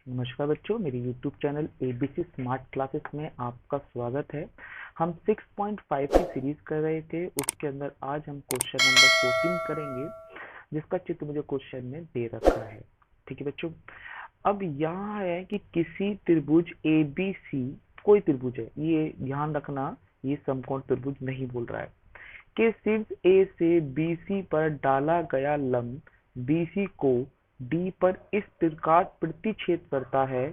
नमस्कार बच्चों, मेरी YouTube channel ABC smart classes में आपका स्वागत है। हम 6.5 की सीरीज कर रहे थे, उसके अंदर आज हम क्वेश्चन नंबर 14 करेंगे, जिसका चित्र मुझे क्वेश्चन में दे रखा है। ठीक है बच्चों, अब यहाँ है कि किसी त्रिभुज ABC, कोई त्रिभुज है, ये ध्यान रखना, ये समकोण त्रिभुज नहीं बोल रहा है, के शीर्ष A से BC पर डाला गया लंब BC को D पर इस प्रकार प्रतिच्छेद करता है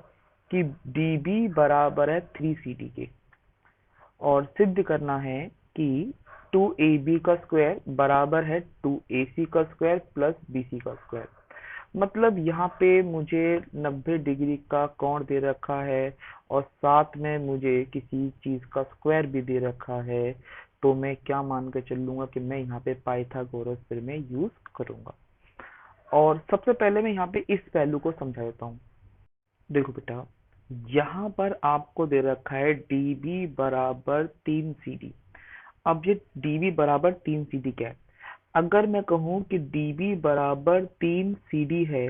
कि DB बराबर है 3CD के, और सिद्ध करना है कि 2AB का स्क्वायर बराबर है 2AC का स्क्वायर प्लस BC का स्क्वायर। मतलब यहाँ पे मुझे 90 डिग्री का कोण दे रखा है और साथ में मुझे किसी चीज का स्क्वायर भी दे रखा है, तो मैं क्या मान कर चलूंगा कि मैं यहाँ पे पाइथागोरस प्रमेय यूज करूंगा। और सबसे पहले मैं यहाँ पे इस पहलू को समझा देता हूँ। देखो बेटा, यहाँ पर आपको दे रखा है डीबी बराबर 3CD। अब ये डीबी बराबर 3CD क्या है? अगर मैं कहूँ कि डीबी बराबर 3CD है,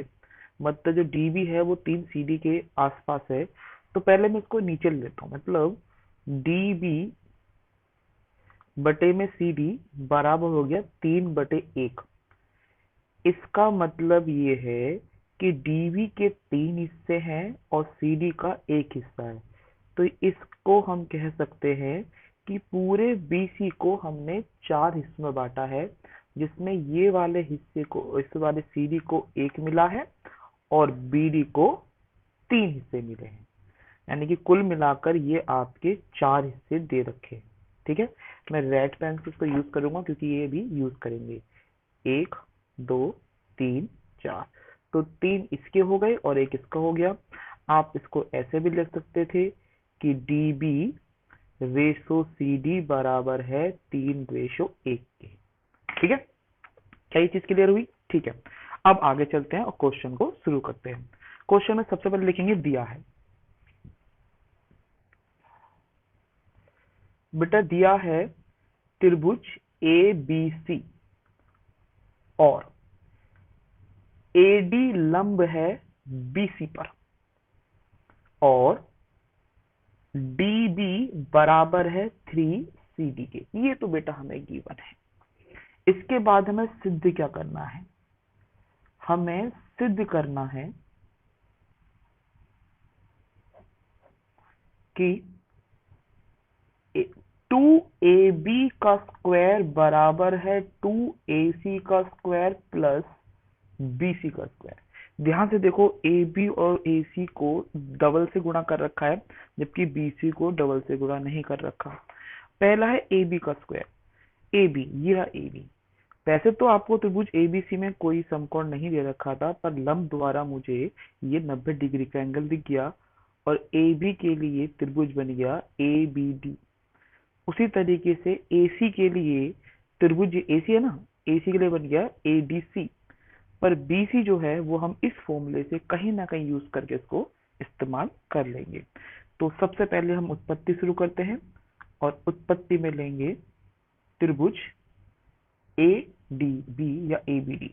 मतलब जो डीबी है वो 3CD के आसपास है, तो पहले मैं इसको नीचे ले लेता हूँ। मतलब डीबी बटे में CD बराबर हो गया 3/1। इसका मतलब ये है कि डीवी के 3 हिस्से हैं और सीडी का एक हिस्सा है, तो इसको हम कह सकते हैं कि पूरे बीसी को हमने 4 हिस्सों में बांटा है, जिसमें ये वाले हिस्से को, इस वाले सीडी को 1 मिला है और बीडी को 3 हिस्से मिले हैं। यानी कि कुल मिलाकर ये आपके 4 हिस्से दे रखे हैं। ठीक है, मैं रेड पेंसिल को यूज करूंगा क्योंकि ये भी यूज करेंगे। 1, 2, 3, 4, तो 3 इसके हो गए और एक इसका हो गया। आप इसको ऐसे भी लिख सकते थे कि D B ratio C D बराबर है 3:1 के। ठीक है, क्या ये चीज क्लियर हुई? ठीक है, अब आगे चलते हैं और क्वेश्चन को शुरू करते हैं। क्वेश्चन में सबसे पहले लिखेंगे दिया है। बेटा दिया है त्रिभुज ए बी सी और AD लंब है BC पर और DB बराबर है 3CD के। ये तो बेटा हमें गिवन है। इसके बाद हमें सिद्ध क्या करना है? हमें सिद्ध करना है कि 2AB का स्क्वायर बराबर है 2AC का स्क्वायर प्लस BC का स्क्वायर। ध्यान से देखो, AB और AC को डबल से गुणा कर रखा है, जबकि BC को डबल से गुणा नहीं कर रखा। पहला है AB का स्क्वायर। AB, ये रहा AB। वैसे तो आपको त्रिभुज ABC में कोई समकोण नहीं दे रखा था, पर लंब द्वारा मुझे ये 90 डिग्री का एंगल दिख गया और AB के लिए त्रिभुज बन गया ABD। उसी तरीके से AC के लिए त्रिभुज AC है ना, AC के लिए बन गया ADC। पर BC जो है वो हम इस फॉर्मूले से कहीं ना कहीं यूज करके इसको इस्तेमाल कर लेंगे। तो सबसे पहले हम उत्पत्ति शुरू करते हैं और उत्पत्ति में लेंगे त्रिभुज ADB या ABD।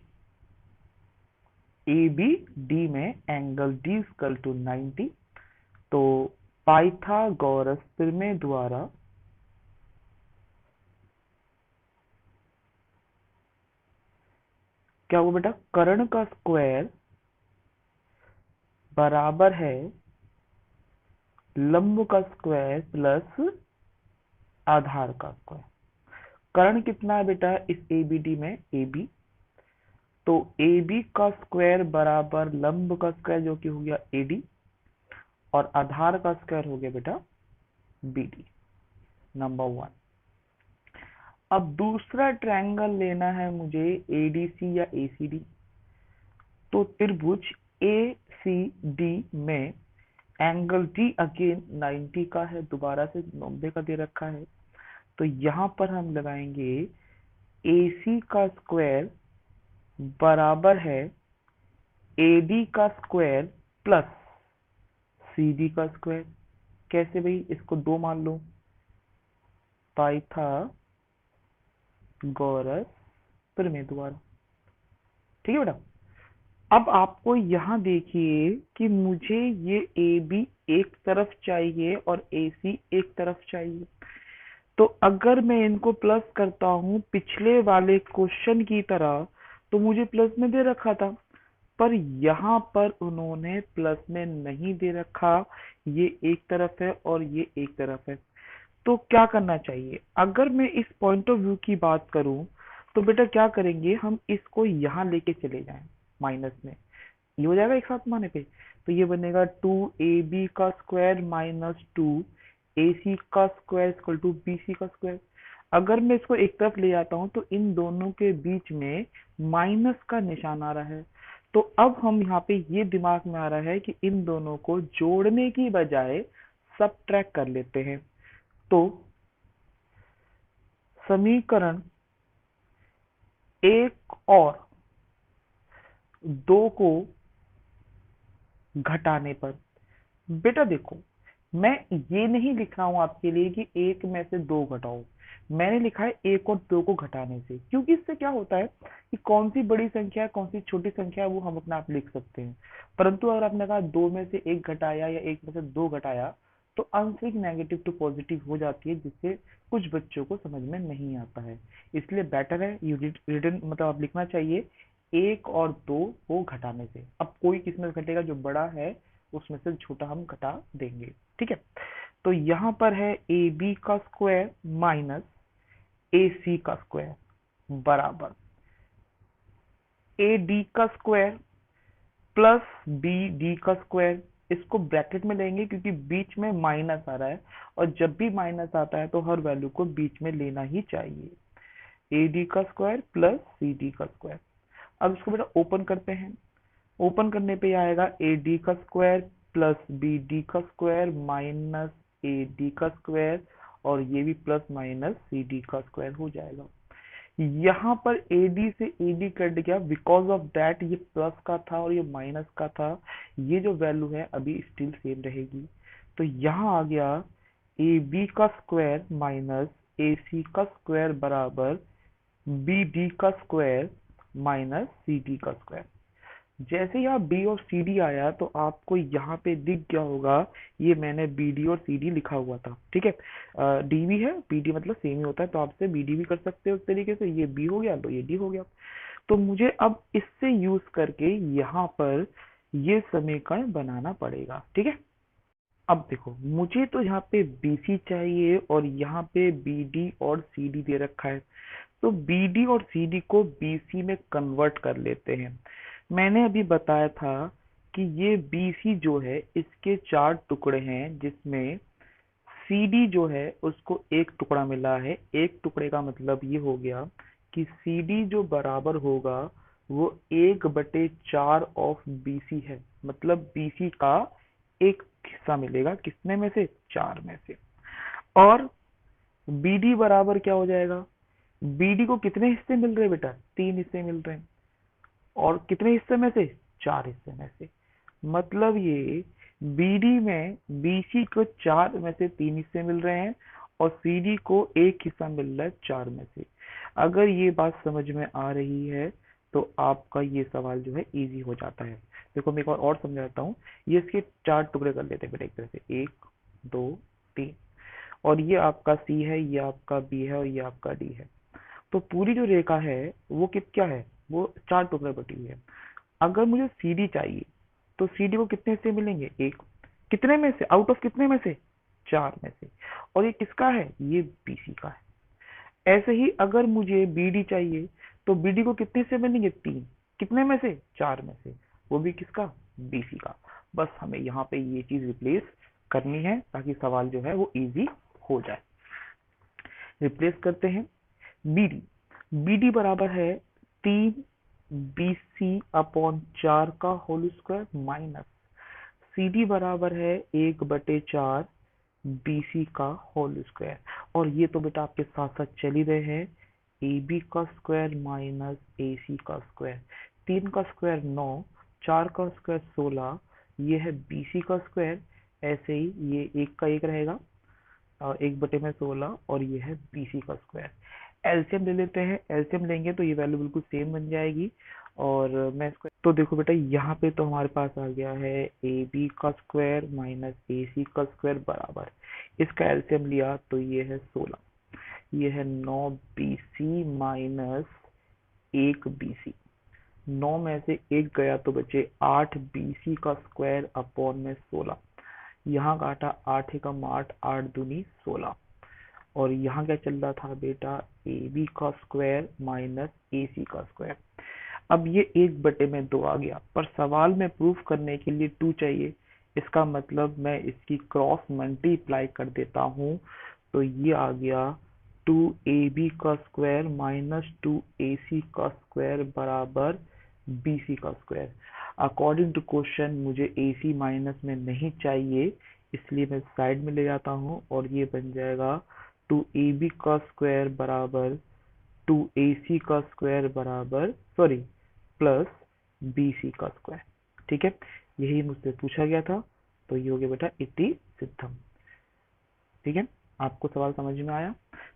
ABD में एंगल D इक्वल टू 90। तो पाइथागोरस प्रमेय द्वारा क्या हुआ बेटा? कर्ण का स्क्वायर बराबर है लंब का स्क्वायर प्लस आधार का स्क्वायर। कर्ण कितना है बेटा इस ABD में? AB, तो AB का स्क्वायर बराबर लंब का स्क्वायर जो कि हो गया AD और आधार का स्क्वायर हो गया बेटा BD। नंबर 1। अब दूसरा ट्रायंगल लेना है मुझे ADC या ACD। तो त्रिभुज ACD में एंगल D अगेन 90 का है, दोबारा से 90 का दे रखा है, तो यहाँ पर हम लगाएंगे AC का स्क्वायर बराबर है AD का स्क्वायर प्लस CD का स्क्वायर। कैसे भाई? इसको 2 मान लो, पाइथागोरस प्रमेय द्वारा। ठीक है बेटा, अब आपको यहाँ देखिए कि मुझे ये ए बी एक तरफ चाहिए और ए सी एक तरफ चाहिए। तो अगर मैं इनको प्लस करता हूँ पिछले वाले क्वेश्चन की तरह, तो मुझे प्लस में दे रखा था, पर यहाँ पर उन्होंने प्लस में नहीं दे रखा। ये एक तरफ है और ये एक तरफ है। तो क्या करना चाहिए? अगर मैं इस पॉइंट ऑफ व्यू की बात करूं, तो बेटा क्या करेंगे, हम इसको यहाँ लेके चले जाएं माइनस में। ये हो जाएगा एक साथ माने पे, तो ये बनेगा 2ab का स्क्वायर माइनस 2ac का स्क्वायर इक्वल टू bc का स्क्वायर। अगर मैं इसको एक तरफ ले जाता हूँ तो इन दोनों के बीच में माइनस का निशान आ रहा है। तो अब हम यहाँ पे ये दिमाग में आ रहा है कि इन दोनों को जोड़ने की बजाय सबट्रैक्ट कर लेते हैं। तो समीकरण एक और दो को घटाने पर, बेटा देखो, मैं ये नहीं लिख रहा हूं आपके लिए कि एक में से दो घटाओ। मैंने लिखा है एक और दो को घटाने से, क्योंकि इससे क्या होता है कि कौन सी बड़ी संख्या है कौन सी छोटी संख्या है वो हम अपने आप लिख सकते हैं। परंतु अगर आपने कहा दो में से एक घटाया या एक में से दो घटाया, तो आंसरिक नेगेटिव टू पॉजिटिव हो जाती है, जिससे कुछ बच्चों को समझ में नहीं आता है। इसलिए बेटर है यू रिटर्न, मतलब आप लिखना चाहिए एक और दो को घटाने से। अब कोई किसमें से घटेगा, जो बड़ा है उसमें से छोटा हम घटा देंगे। ठीक है, तो यहाँ पर है ए बी का स्क्वायर माइनस ए सी का स्क्वायर बराबर ए डी का स्क्वायर प्लस बी डी का स्क्वायर। इसको ब्रैकेट में लेंगे क्योंकि बीच में माइनस आ रहा है, और जब भी माइनस आता है तो हर वैल्यू को बीच में लेना ही चाहिए। ए डी का स्क्वायर प्लस सी डी का स्क्वायर। अब इसको बेटा ओपन करते हैं। ओपन करने पे आएगा ए डी का स्क्वायर प्लस बी डी का स्क्वायर माइनस ए डी का स्क्वायर, और ये भी प्लस माइनस सी डी का स्क्वायर हो जाएगा। यहाँ पर ए डी से ए डी कट गया, बिकॉज ऑफ दैट ये प्लस का था और ये माइनस का था। ये जो वैल्यू है अभी स्टिल सेम रहेगी। तो यहाँ आ गया ए बी का स्क्वायर माइनस ए सी का स्क्वायर बराबर बी डी का स्क्वायर माइनस सी डी का स्क्वायर। जैसे यहाँ बी और सी डी आया तो आपको यहाँ पे दिख गया होगा, ये मैंने बी डी और सी डी लिखा हुआ था। ठीक है, डी भी है, बी डी मतलब सेम ही होता है, तो आपसे बी डी भी कर सकते हो उस तरीके से। ये बी हो गया तो ये डी हो गया। तो मुझे अब इससे यूज करके यहाँ पर ये समीकरण बनाना पड़ेगा। ठीक है, अब देखो मुझे तो यहाँ पे बी सी चाहिए और यहाँ पे बी डी और सी डी दे रखा है। तो बी डी और सी डी को बी सी में कन्वर्ट कर लेते हैं। मैंने अभी बताया था कि ये बी सी जो है इसके चार टुकड़े हैं, जिसमें सी डी जो है उसको एक टुकड़ा मिला है। एक टुकड़े का मतलब ये हो गया कि सी डी जो बराबर होगा वो 1/4 ऑफ बी सी है। मतलब बी सी का एक हिस्सा मिलेगा, कितने में से, चार में से। और बी डी बराबर क्या हो जाएगा, बी डी को कितने हिस्से मिल रहे हैं बेटा, तीन हिस्से मिल रहे हैं, और कितने हिस्से में से, चार हिस्से में से। मतलब ये बीडी में बीसी को चार में से तीन हिस्से मिल रहे हैं और सीडी को एक हिस्सा मिल रहा है चार में से। अगर ये बात समझ में आ रही है तो आपका ये सवाल जो है इजी हो जाता है। देखो मैं एक बार और समझाता हूँ। ये इसके चार टुकड़े कर लेते हैं बेटा, एक तरह से, एक दो तीन, और ये आपका सी है, ये आपका बी है और ये आपका डी है। तो पूरी जो रेखा है वो क्या है, वो चार टुकड़े बटी हुई है। अगर मुझे सीडी चाहिए तो सीडी को कितने हिस्से मिलेंगे, एक, कितने में से, आउट ऑफ कितने में से, चार में से। और ये किसका है, ये बीसी का है। ऐसे ही अगर मुझे बीडी चाहिए तो बीडी को कितने हिस्से मिलेंगे, तीन, कितने में से, चार में से, वो भी किसका, बीसी का। बस हमें यहाँ पे ये चीज रिप्लेस करनी है ताकि सवाल जो है वो इजी हो जाए। रिप्लेस करते हैं। बीडी, बीडी बराबर है 3bc/4 का होल स्क्वायर माइनस CD बराबर है 1/4 BC का होल स्क्वायर। और ये तो बेटा आपके साथ साथ चल ही रहे हैं, AB का स्क्वायर माइनस AC का स्क्वायर। 3 का स्क्वायर 9, 4 का स्क्वायर 16, ये है BC का स्क्वायर। ऐसे ही ये एक का एक रहेगा, 1/16, और ये है BC का स्क्वायर। एलसीएम ले लेते हैं। एलसीएम लेंगे तो ये वैल्यू बिल्कुल सेम बन जाएगी, और मैं इसको तो देखो बेटा यहाँ पे तो हमारे पास आ गया है ए बी का स्क्वायर माइनस ए सी का स्क्वायर बराबर, इसका एलसीएम लिया तो ये है 16, ये है 9 BC माइनस 1 BC। 9 में से 1 गया तो बचे 8 BC का स्क्वायर अपॉन में 16, यहाँ काटा 8 एकम 8, 8 दूनी 16, और यहाँ क्या चल रहा था बेटा, ए बी का स्क्वायर माइनस ए सी का स्क्वायर। अब ये 1/2 आ गया, पर सवाल में प्रूफ करने के लिए 2 चाहिए, इसका मतलब मैं इसकी क्रॉस मल्टीप्लाई कर देता हूँ, तो ये आ गया 2AB का स्क्वायर माइनस 2AC का स्क्वायर बराबर BC का स्क्वायर। अकॉर्डिंग टू क्वेश्चन मुझे AC माइनस में नहीं चाहिए, इसलिए मैं साइड में ले जाता हूँ और ये बन जाएगा 2AB का स्क्वायर बराबर 2AC का स्क्वायर बराबर सॉरी प्लस BC का स्क्वायर। ठीक है, यही मुझसे पूछा गया था, तो ये हो गया बेटा इति सिद्धम। ठीक है, आपको सवाल समझ में आया?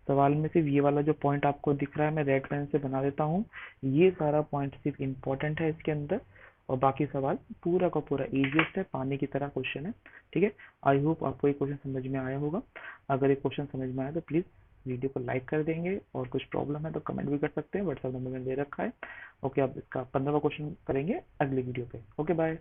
सवाल में सिर्फ ये वाला जो पॉइंट आपको दिख रहा है मैं रेड पेन से बना देता हूँ, ये सारा पॉइंट सिर्फ इम्पोर्टेंट है इसके अंदर, और बाकी सवाल पूरा का पूरा इजीएस्ट है, पानी की तरह क्वेश्चन है। ठीक है, आई होप आपको ये क्वेश्चन समझ में आया होगा। अगर ये क्वेश्चन समझ में आया तो प्लीज़ वीडियो को लाइक कर देंगे, और कुछ प्रॉब्लम है तो कमेंट भी कर सकते हैं, व्हाट्सएप नंबर मैंने दे रखा है। ओके, अब इसका 15वां क्वेश्चन करेंगे अगली वीडियो पे। Okay, bye.